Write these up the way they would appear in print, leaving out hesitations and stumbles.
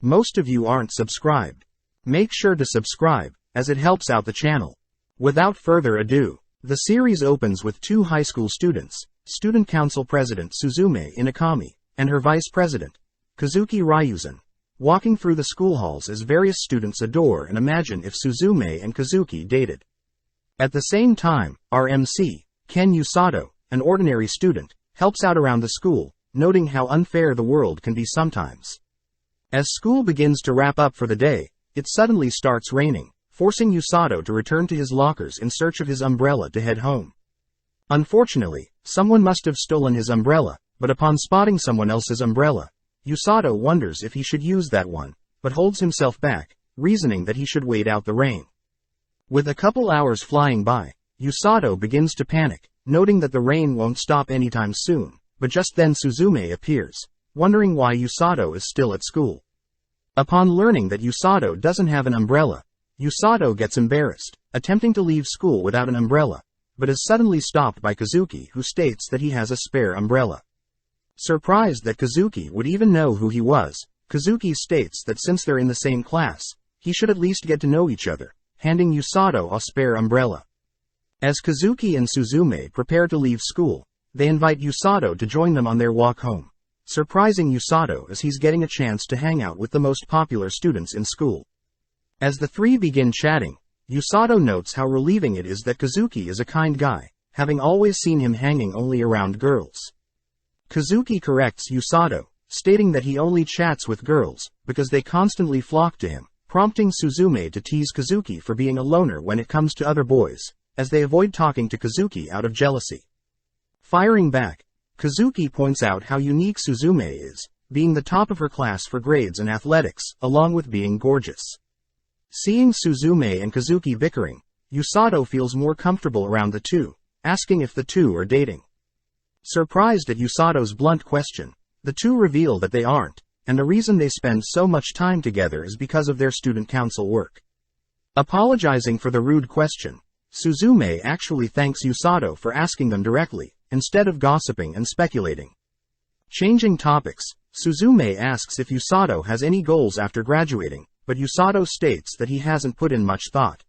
Most of you aren't subscribed. Make sure to subscribe, as it helps out the channel. Without further ado, the series opens with two high school students, Student Council President Suzume Inakami, and her Vice President, Kazuki Ryuzan, walking through the school halls as various students adore and imagine if Suzume and Kazuki dated. At the same time, our MC, Ken Usato, an ordinary student, helps out around the school, noting how unfair the world can be sometimes. As school begins to wrap up for the day, it suddenly starts raining, forcing Usato to return to his lockers in search of his umbrella to head home. Unfortunately, someone must have stolen his umbrella, but upon spotting someone else's umbrella, Usato wonders if he should use that one, but holds himself back, reasoning that he should wait out the rain. With a couple hours flying by, Usato begins to panic, noting that the rain won't stop anytime soon, but just then Suzume appears, wondering why Usato is still at school. Upon learning that Usato doesn't have an umbrella, Usato gets embarrassed, attempting to leave school without an umbrella, but is suddenly stopped by Kazuki, who states that he has a spare umbrella. Surprised that Kazuki would even know who he was, Kazuki states that since they're in the same class, he should at least get to know each other, handing Usato a spare umbrella. As Kazuki and Suzume prepare to leave school, they invite Usato to join them on their walk home, surprising Usato as he's getting a chance to hang out with the most popular students in school. As the three begin chatting, Usato notes how relieving it is that Kazuki is a kind guy, having always seen him hanging only around girls. Kazuki corrects Usato, stating that he only chats with girls, because they constantly flock to him, prompting Suzume to tease Kazuki for being a loner when it comes to other boys, as they avoid talking to Kazuki out of jealousy. Firing back, Kazuki points out how unique Suzume is, being the top of her class for grades and athletics, along with being gorgeous. Seeing Suzume and Kazuki bickering, Usato feels more comfortable around the two, asking if the two are dating. Surprised at Usato's blunt question, the two reveal that they aren't, and the reason they spend so much time together is because of their student council work. Apologizing for the rude question, Suzume actually thanks Usato for asking them directly, instead of gossiping and speculating. Changing topics, Suzume asks if Usato has any goals after graduating, but Usato states that he hasn't put in much thought.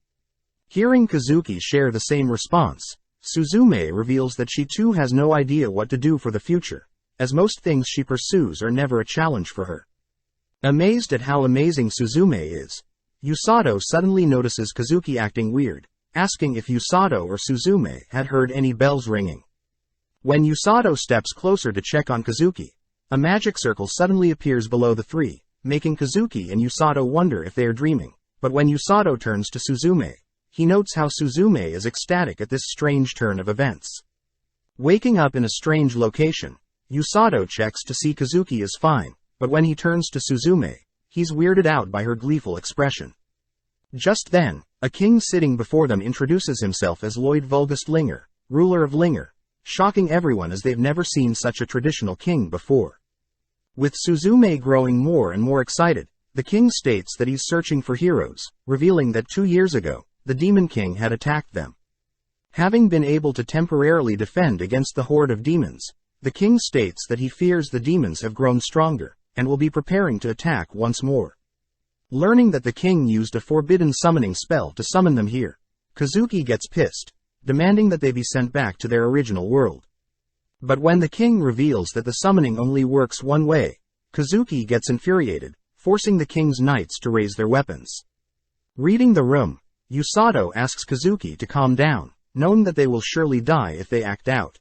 Hearing Kazuki share the same response, Suzume reveals that she too has no idea what to do for the future, as most things she pursues are never a challenge for her. Amazed at how amazing Suzume is, Usato suddenly notices Kazuki acting weird, asking if Usato or Suzume had heard any bells ringing. When Usato steps closer to check on Kazuki, a magic circle suddenly appears below the three, making Kazuki and Usato wonder if they are dreaming, but when Usato turns to Suzume, he notes how Suzume is ecstatic at this strange turn of events. Waking up in a strange location, Usato checks to see Kazuki is fine, but when he turns to Suzume, he's weirded out by her gleeful expression. Just then, a king sitting before them introduces himself as Lloyd Vulgust Linger, ruler of Linger, shocking everyone as they've never seen such a traditional king before. With Suzume growing more and more excited, the king states that he's searching for heroes, revealing that 2 years ago, the Demon King had attacked them. Having been able to temporarily defend against the horde of demons, the king states that he fears the demons have grown stronger, and will be preparing to attack once more. Learning that the king used a forbidden summoning spell to summon them here, Kazuki gets pissed, demanding that they be sent back to their original world. But when the king reveals that the summoning only works one way, Kazuki gets infuriated, forcing the king's knights to raise their weapons. Reading the room, Usato asks Kazuki to calm down, knowing that they will surely die if they act out.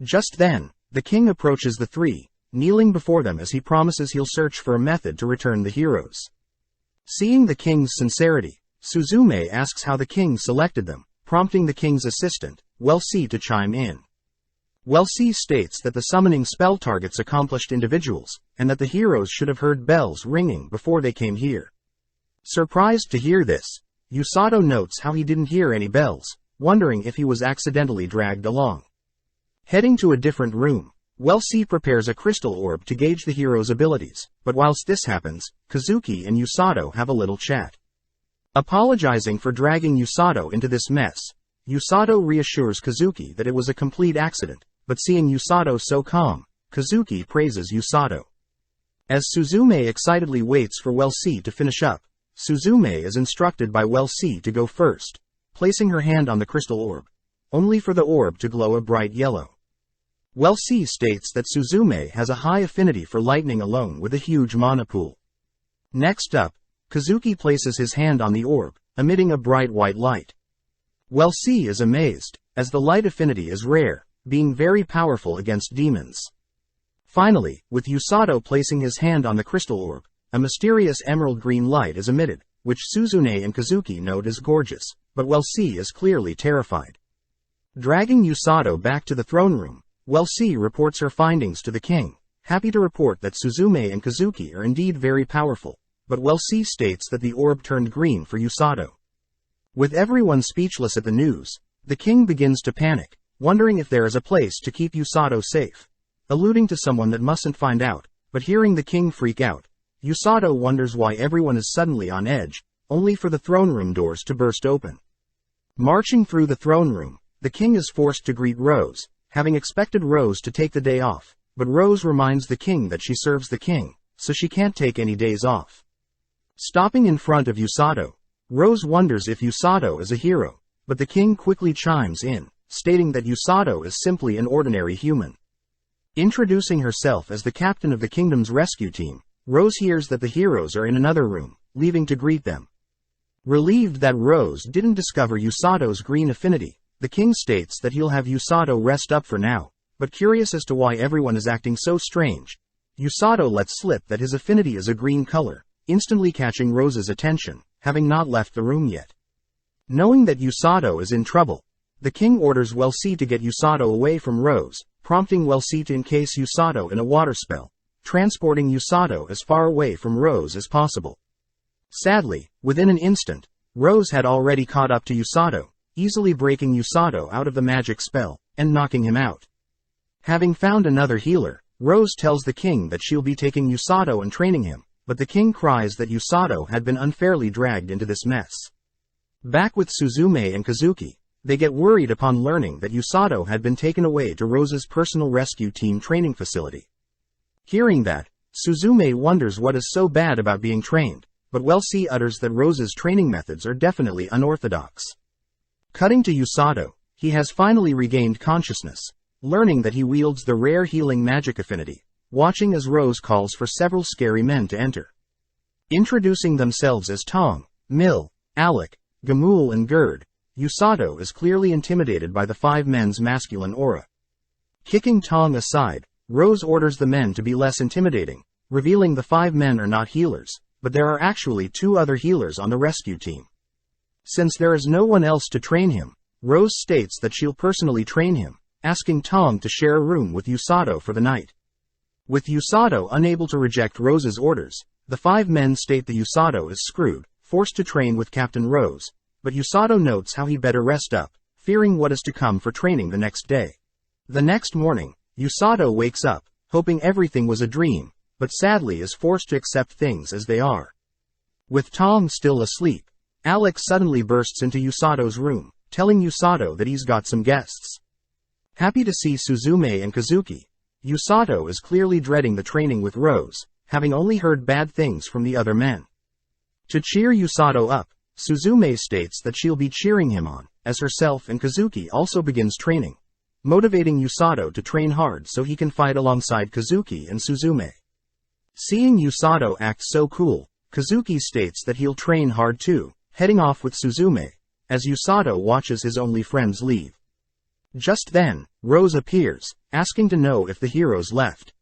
Just then, the king approaches the three, kneeling before them as he promises he'll search for a method to return the heroes. Seeing the king's sincerity, Suzume asks how the king selected them, prompting the king's assistant, Welsi, to chime in. Welsi states that the summoning spell targets accomplished individuals, and that the heroes should have heard bells ringing before they came here. Surprised to hear this, Usato notes how he didn't hear any bells, wondering if he was accidentally dragged along. Heading to a different room, Welsi prepares a crystal orb to gauge the hero's abilities, but whilst this happens, Kazuki and Usato have a little chat. Apologizing for dragging Usato into this mess, Usato reassures Kazuki that it was a complete accident, but seeing Usato so calm, Kazuki praises Usato. As Suzume excitedly waits for Welsi to finish up, Suzume is instructed by Welsi to go first, placing her hand on the crystal orb, only for the orb to glow a bright yellow. Welsi states that Suzume has a high affinity for lightning alone with a huge mana pool. Next up, Kazuki places his hand on the orb, emitting a bright white light. Welsi is amazed, as the light affinity is rare, being very powerful against demons. Finally, with Usato placing his hand on the crystal orb, a mysterious emerald green light is emitted, which Suzune and Kazuki note as gorgeous, but Welsi is clearly terrified. Dragging Usato back to the throne room, Welsi reports her findings to the king, happy to report that Suzume and Kazuki are indeed very powerful, but Welsi states that the orb turned green for Usato. With everyone speechless at the news, the king begins to panic, wondering if there is a place to keep Usato safe, alluding to someone that mustn't find out, but hearing the king freak out, Usato wonders why everyone is suddenly on edge, only for the throne room doors to burst open. Marching through the throne room, the king is forced to greet Rose, having expected Rose to take the day off, but Rose reminds the king that she serves the king, so she can't take any days off. Stopping in front of Usato, Rose wonders if Usato is a hero, but the king quickly chimes in, stating that Usato is simply an ordinary human. Introducing herself as the captain of the kingdom's rescue team, Rose hears that the heroes are in another room, leaving to greet them. Relieved that Rose didn't discover Usato's green affinity, the king states that he'll have Usato rest up for now, but curious as to why everyone is acting so strange, Usato lets slip that his affinity is a green color, instantly catching Rose's attention, having not left the room yet. Knowing that Usato is in trouble, the king orders Welsi to get Usato away from Rose, prompting Welsi to encase Usato in a water spell, transporting Usato as far away from Rose as possible. Sadly, within an instant, Rose had already caught up to Usato, easily breaking Usato out of the magic spell, and knocking him out. Having found another healer, Rose tells the king that she'll be taking Usato and training him, but the king cries that Usato had been unfairly dragged into this mess. Back with Suzume and Kazuki, they get worried upon learning that Usato had been taken away to Rose's personal rescue team training facility. Hearing that, Suzume wonders what is so bad about being trained, but Welsi utters that Rose's training methods are definitely unorthodox. Cutting to Usato, he has finally regained consciousness, learning that he wields the rare healing magic affinity, watching as Rose calls for several scary men to enter. Introducing themselves as Tong, Mill, Alec, Gamul and Gerd, Usato is clearly intimidated by the five men's masculine aura. Kicking Tong aside, Rose orders the men to be less intimidating, revealing the five men are not healers, but there are actually two other healers on the rescue team. Since there is no one else to train him, Rose states that she'll personally train him, asking Tong to share a room with Usato for the night. With Usato unable to reject Rose's orders, the five men state that Usato is screwed, forced to train with Captain Rose, but Usato notes how he better rest up, fearing what is to come for training the next day. The next morning, Usato wakes up, hoping everything was a dream, but sadly is forced to accept things as they are. With Tong still asleep, Alex suddenly bursts into Usato's room, telling Usato that he's got some guests. Happy to see Suzume and Kazuki, Usato is clearly dreading the training with Rose, having only heard bad things from the other men. To cheer Usato up, Suzume states that she'll be cheering him on, as herself and Kazuki also begins training, motivating Usato to train hard so he can fight alongside Kazuki and Suzume. Seeing Usato act so cool, Kazuki states that he'll train hard too, heading off with Suzume, as Usato watches his only friends leave. Just then, Rose appears, asking to know if the heroes left.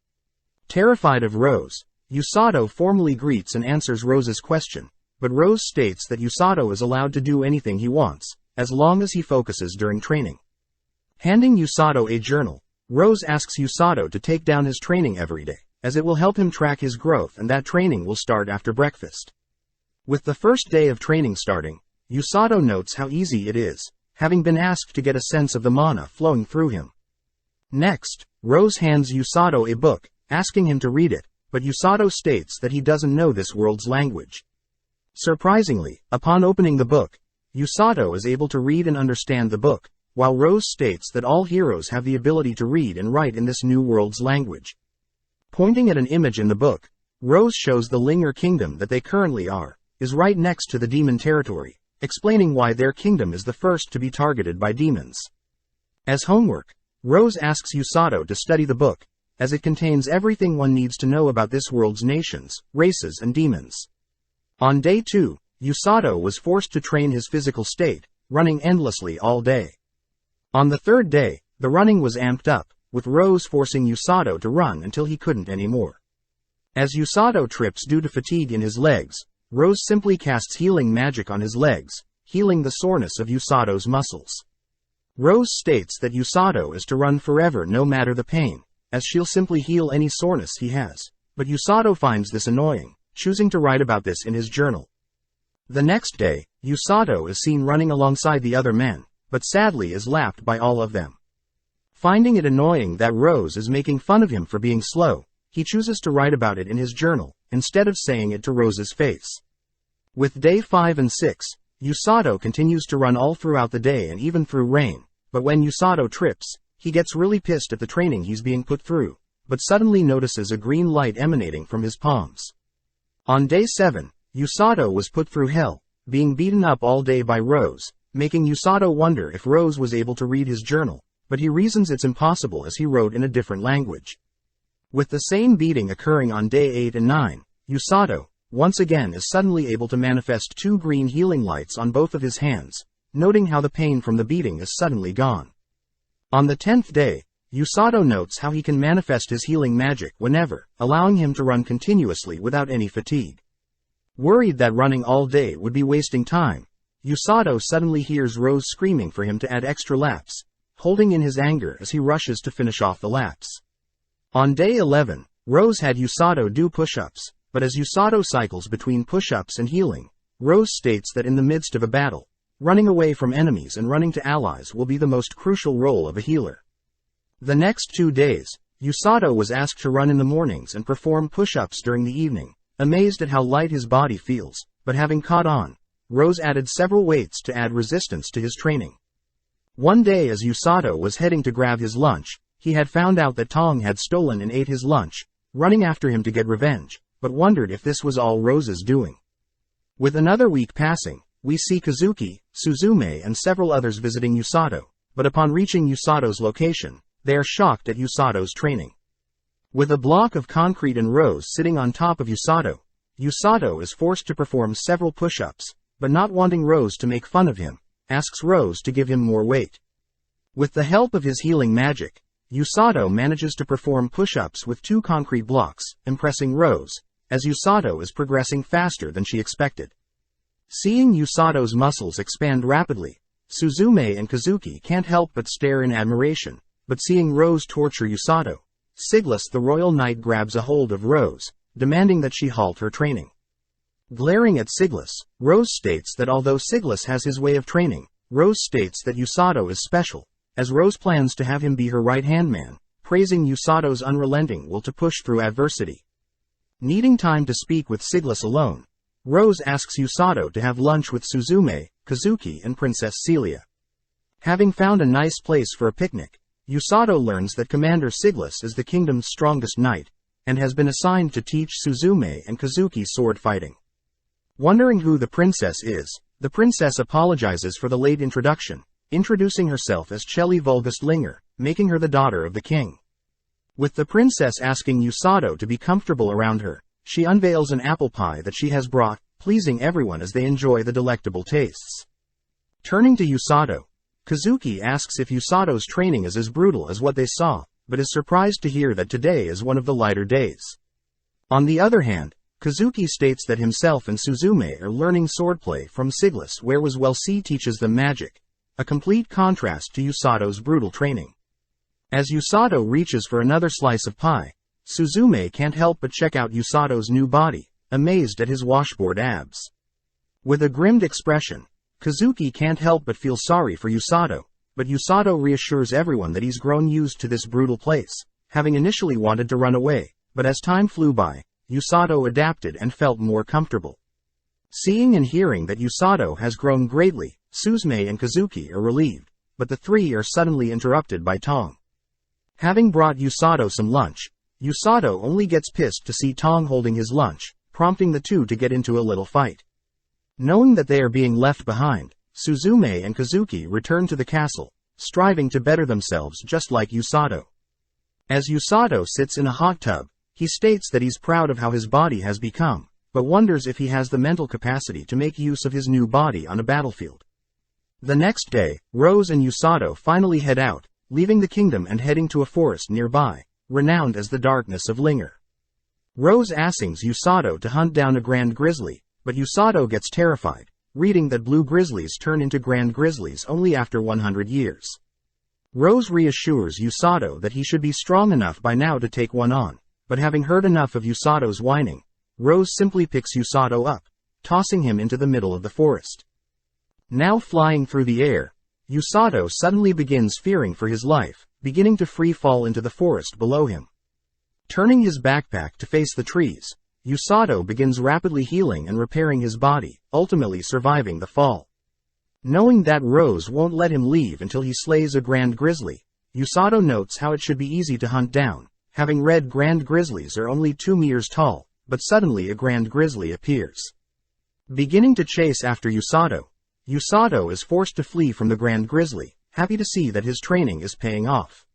Terrified of Rose, Usato formally greets and answers Rose's question, but Rose states that Usato is allowed to do anything he wants, as long as he focuses during training. Handing Usato a journal, Rose asks Usato to take down his training every day, as it will help him track his growth and that training will start after breakfast. With the first day of training starting, Usato notes how easy it is, having been asked to get a sense of the mana flowing through him. Next, Rose hands Usato a book, asking him to read it, but Usato states that he doesn't know this world's language. Surprisingly, upon opening the book, Usato is able to read and understand the book, while Rose states that all heroes have the ability to read and write in this new world's language. Pointing at an image in the book, Rose shows the Linger kingdom that they currently are, is right next to the demon territory, explaining why their kingdom is the first to be targeted by demons. As homework, Rose asks Usato to study the book, as it contains everything one needs to know about this world's nations, races and demons. On day 2, Usato was forced to train his physical state, running endlessly all day. On the third day, the running was amped up, with Rose forcing Usato to run until he couldn't anymore. As Usato trips due to fatigue in his legs, Rose simply casts healing magic on his legs, healing the soreness of Usato's muscles. Rose states that Usato is to run forever no matter the pain, as she'll simply heal any soreness he has, but Usato finds this annoying, choosing to write about this in his journal. The next day, Usato is seen running alongside the other men, but sadly is lapped by all of them. Finding it annoying that Rose is making fun of him for being slow, he chooses to write about it in his journal, instead of saying it to Rose's face. With day 5 and 6, Usato continues to run all throughout the day and even through rain, but when Usato trips, he gets really pissed at the training he's being put through, but suddenly notices a green light emanating from his palms. On day 7, Usato was put through hell, being beaten up all day by Rose, making Usato wonder if Rose was able to read his journal, but he reasons it's impossible as he wrote in a different language. With the same beating occurring on day 8 and 9, Usato, once again is suddenly able to manifest 2 green healing lights on both of his hands, noting how the pain from the beating is suddenly gone. On the 10th day, Usato notes how he can manifest his healing magic whenever, allowing him to run continuously without any fatigue. Worried that running all day would be wasting time, Usato suddenly hears Rose screaming for him to add extra laps, holding in his anger as he rushes to finish off the laps. On day 11, Rose had Usato do push-ups, but as Usato cycles between push-ups and healing, Rose states that in the midst of a battle, running away from enemies and running to allies will be the most crucial role of a healer. The next 2 days, Usato was asked to run in the mornings and perform push-ups during the evening, amazed at how light his body feels, but having caught on, Rose added several weights to add resistance to his training. One day as Usato was heading to grab his lunch, he had found out that Tong had stolen and ate his lunch, running after him to get revenge, but wondered if this was all Rose's doing. With another week passing, we see Kazuki, Suzume and several others visiting Usato, but upon reaching Usato's location, they are shocked at Usato's training. With a block of concrete and Rose sitting on top of Usato, Usato is forced to perform several push-ups, but not wanting Rose to make fun of him, asks Rose to give him more weight. With the help of his healing magic, Usato manages to perform push-ups with 2 concrete blocks, impressing Rose, as Usato is progressing faster than she expected. Seeing Usato's muscles expand rapidly, Suzume and Kazuki can't help but stare in admiration, but seeing Rose torture Usato, Siglus the Royal Knight grabs a hold of Rose, demanding that she halt her training. Glaring at Siglus, Rose states that although Siglus has his way of training, Rose states that Usato is special, as Rose plans to have him be her right-hand man, praising Usato's unrelenting will to push through adversity. Needing time to speak with Siglus alone, Rose asks Usato to have lunch with Suzume, Kazuki and Princess Celia. Having found a nice place for a picnic, Usato learns that Commander Siglus is the kingdom's strongest knight, and has been assigned to teach Suzume and Kazuki sword fighting. Wondering who the princess is, the princess apologizes for the late introduction, introducing herself as Chelly Vulgust Linger, making her the daughter of the king. With the princess asking Usato to be comfortable around her, she unveils an apple pie that she has brought, pleasing everyone as they enjoy the delectable tastes. Turning to Usato, Kazuki asks if Usato's training is as brutal as what they saw, but is surprised to hear that today is one of the lighter days. On the other hand, Kazuki states that himself and Suzume are learning swordplay from Siglus, whereas Welsi teaches them magic, a complete contrast to Usato's brutal training. As Usato reaches for another slice of pie, Suzume can't help but check out Usato's new body, amazed at his washboard abs. With a grimmed expression, Kazuki can't help but feel sorry for Usato, but Usato reassures everyone that he's grown used to this brutal place, having initially wanted to run away, but as time flew by, Usato adapted and felt more comfortable. Seeing and hearing that Usato has grown greatly, Suzume and Kazuki are relieved, but the three are suddenly interrupted by Tong. Having brought Usato some lunch, Usato only gets pissed to see Tong holding his lunch, prompting the two to get into a little fight. Knowing that they are being left behind, Suzume and Kazuki return to the castle, striving to better themselves just like Usato. As Usato sits in a hot tub, he states that he's proud of how his body has become, but wonders if he has the mental capacity to make use of his new body on a battlefield. The next day, Rose and Usato finally head out, leaving the kingdom and heading to a forest nearby, renowned as the Darkness of Linger. Rose asks Usato to hunt down a grand grizzly, but Usato gets terrified, reading that blue grizzlies turn into grand grizzlies only after 100 years. Rose reassures Usato that he should be strong enough by now to take one on, but having heard enough of Usato's whining, Rose simply picks Usato up, tossing him into the middle of the forest. Now flying through the air, Usato suddenly begins fearing for his life, beginning to free fall into the forest below him. Turning his backpack to face the trees, Usato begins rapidly healing and repairing his body, ultimately surviving the fall. Knowing that Rose won't let him leave until he slays a grand grizzly, Usato notes how it should be easy to hunt down, having read grand grizzlies are only 2 meters tall, but suddenly a grand grizzly appears. Beginning to chase after Usato, Usato is forced to flee from the grand grizzly, happy to see that his training is paying off.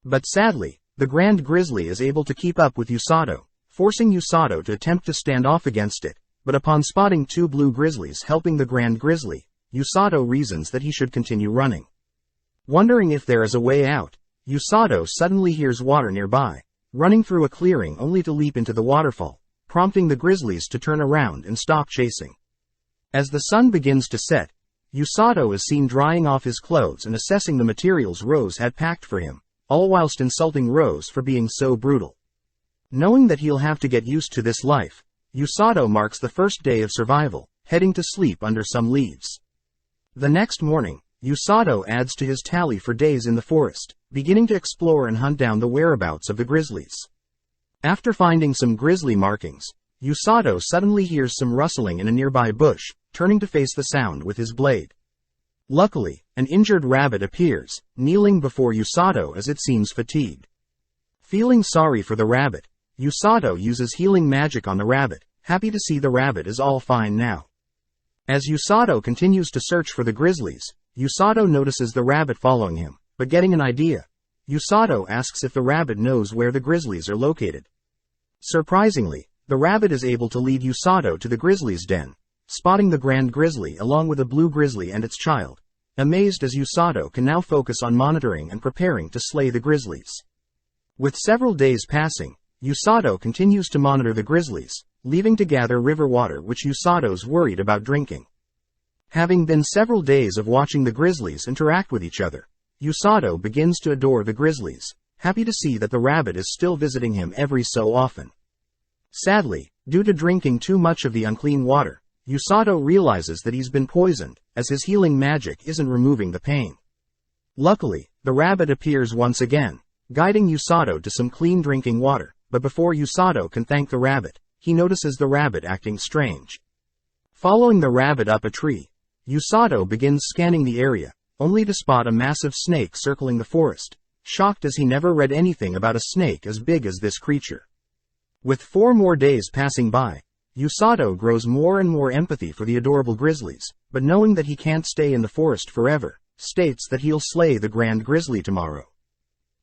But sadly, the grand grizzly is able to keep up with Usato, forcing Usato to attempt to stand off against it, but upon spotting 2 blue grizzlies helping the grand grizzly, Usato reasons that he should continue running. Wondering if there is a way out, Usato suddenly hears water nearby, running through a clearing only to leap into the waterfall, prompting the grizzlies to turn around and stop chasing. As the sun begins to set, Usato is seen drying off his clothes and assessing the materials Rose had packed for him, all whilst insulting Rose for being so brutal. Knowing that he'll have to get used to this life, Usato marks the first day of survival, heading to sleep under some leaves. The next morning, Usato adds to his tally for days in the forest, beginning to explore and hunt down the whereabouts of the grizzlies. After finding some grizzly markings, Usato suddenly hears some rustling in a nearby bush, turning to face the sound with his blade. Luckily, an injured rabbit appears, kneeling before Usato as it seems fatigued. Feeling sorry for the rabbit, Usato uses healing magic on the rabbit, happy to see the rabbit is all fine now. As Usato continues to search for the grizzlies, Usato notices the rabbit following him, but getting an idea, Usato asks if the rabbit knows where the grizzlies are located. Surprisingly, the rabbit is able to lead Usato to the grizzlies' den, spotting the grand grizzly along with a blue grizzly and its child, amazed as Usato can now focus on monitoring and preparing to slay the grizzlies. With several days passing, Usato continues to monitor the grizzlies, leaving to gather river water which Usato's worried about drinking. Having been several days of watching the grizzlies interact with each other, Usato begins to adore the grizzlies, happy to see that the rabbit is still visiting him every so often. Sadly, due to drinking too much of the unclean water, Usato realizes that he's been poisoned, as his healing magic isn't removing the pain. Luckily, the rabbit appears once again, guiding Usato to some clean drinking water, but before Usato can thank the rabbit, he notices the rabbit acting strange. Following the rabbit up a tree, Usato begins scanning the area, only to spot a massive snake circling the forest, shocked as he never read anything about a snake as big as this creature. With 4 more days passing by, Usato grows more and more empathy for the adorable grizzlies, but knowing that he can't stay in the forest forever, states that he'll slay the grand grizzly tomorrow.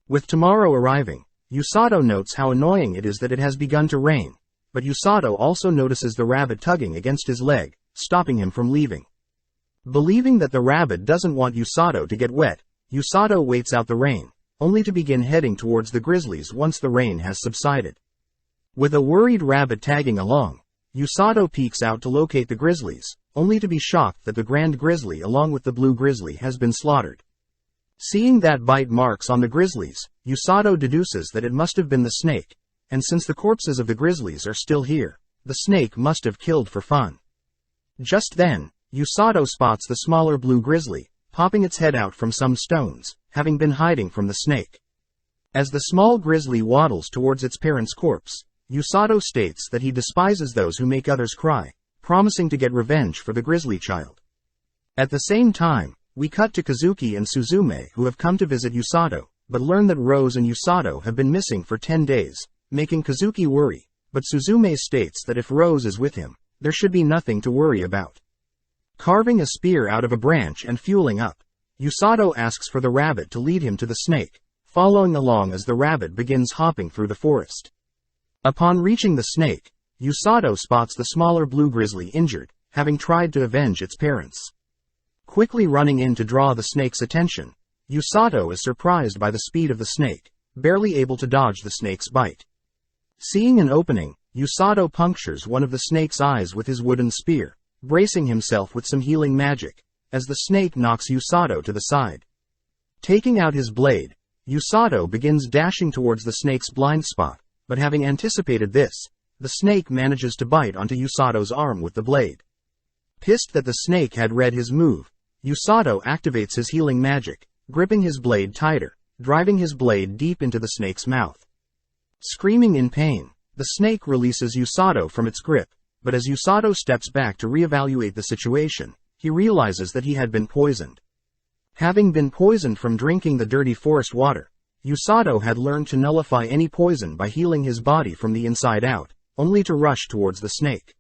With tomorrow arriving, Usato notes how annoying it is that it has begun to rain, but Usato also notices the rabbit tugging against his leg, stopping him from leaving. Believing that the rabbit doesn't want Usato to get wet, Usato waits out the rain, only to begin heading towards the grizzlies once the rain has subsided. With a worried rabbit tagging along, Usato peeks out to locate the grizzlies, only to be shocked that the grand grizzly along with the blue grizzly has been slaughtered. Seeing that bite marks on the grizzlies, Usato deduces that it must have been the snake, and since the corpses of the grizzlies are still here, the snake must have killed for fun. Just then, Usato spots the smaller blue grizzly, popping its head out from some stones, having been hiding from the snake. As the small grizzly waddles towards its parent's corpse, Usato states that he despises those who make others cry, promising to get revenge for the grizzly child. At the same time, we cut to Kazuki and Suzume who have come to visit Usato, but learn that Rose and Usato have been missing for 10 days, making Kazuki worry, but Suzume states that if Rose is with him, there should be nothing to worry about. Carving a spear out of a branch and fueling up, Usato asks for the rabbit to lead him to the snake, following along as the rabbit begins hopping through the forest. Upon reaching the snake, Usato spots the smaller blue grizzly injured, having tried to avenge its parents. Quickly running in to draw the snake's attention, Usato is surprised by the speed of the snake, barely able to dodge the snake's bite. Seeing an opening, Usato punctures one of the snake's eyes with his wooden spear, bracing himself with some healing magic, as the snake knocks Usato to the side. Taking out his blade, Usato begins dashing towards the snake's blind spot, but having anticipated this, the snake manages to bite onto Usato's arm with the blade. Pissed that the snake had read his move, Usato activates his healing magic, gripping his blade tighter, driving his blade deep into the snake's mouth. Screaming in pain, the snake releases Usato from its grip, but as Usato steps back to reevaluate the situation, he realizes that he had been poisoned. Having been poisoned from drinking the dirty forest water, Usato had learned to nullify any poison by healing his body from the inside out, only to rush towards the snake.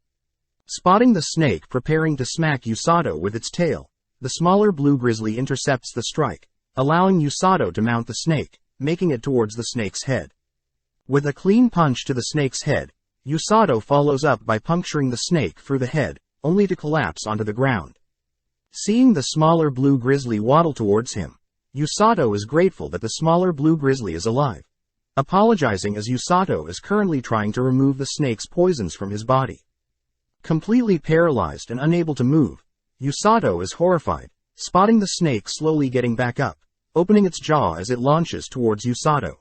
Spotting the snake preparing to smack Usato with its tail, the smaller blue grizzly intercepts the strike, allowing Usato to mount the snake, making it towards the snake's head. With a clean punch to the snake's head, Usato follows up by puncturing the snake through the head, only to collapse onto the ground. Seeing the smaller blue grizzly waddle towards him, Usato is grateful that the smaller blue grizzly is alive, apologizing as Usato is currently trying to remove the snake's poisons from his body. Completely paralyzed and unable to move, Usato is horrified, spotting the snake slowly getting back up, opening its jaw as it launches towards Usato.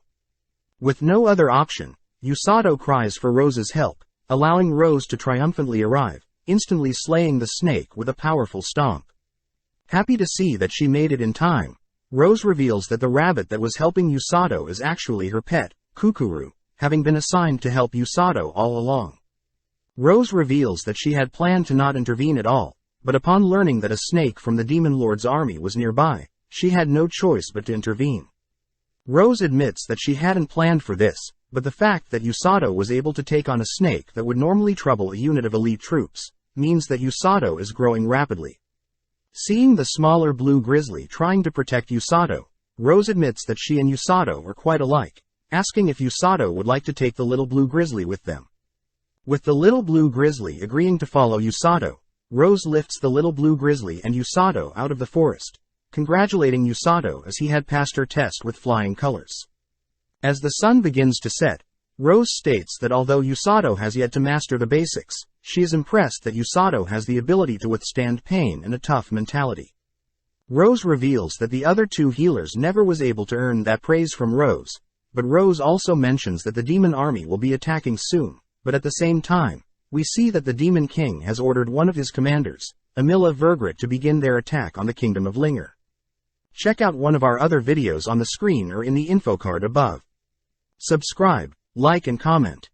With no other option, Usato cries for Rose's help, allowing Rose to triumphantly arrive, instantly slaying the snake with a powerful stomp. Happy to see that she made it in time, Rose reveals that the rabbit that was helping Usato is actually her pet, Kukuru, having been assigned to help Usato all along. Rose reveals that she had planned to not intervene at all, but upon learning that a snake from the Demon Lord's army was nearby, she had no choice but to intervene. Rose admits that she hadn't planned for this, but the fact that Usato was able to take on a snake that would normally trouble a unit of elite troops, means that Usato is growing rapidly. Seeing the smaller blue grizzly trying to protect Usato, Rose admits that she and Usato are quite alike, asking if Usato would like to take the little blue grizzly with them. With the little blue grizzly agreeing to follow Usato, Rose lifts the little blue grizzly and Usato out of the forest, congratulating Usato as he had passed her test with flying colors. As the sun begins to set, Rose states that although Usato has yet to master the basics, she is impressed that Usato has the ability to withstand pain and a tough mentality. Rose reveals that the other two healers never was able to earn that praise from Rose, but Rose also mentions that the demon army will be attacking soon, but at the same time, we see that the Demon King has ordered one of his commanders, Amila Vergrit, to begin their attack on the Kingdom of Linger. Check out one of our other videos on the screen or in the info card above. Subscribe, like and comment.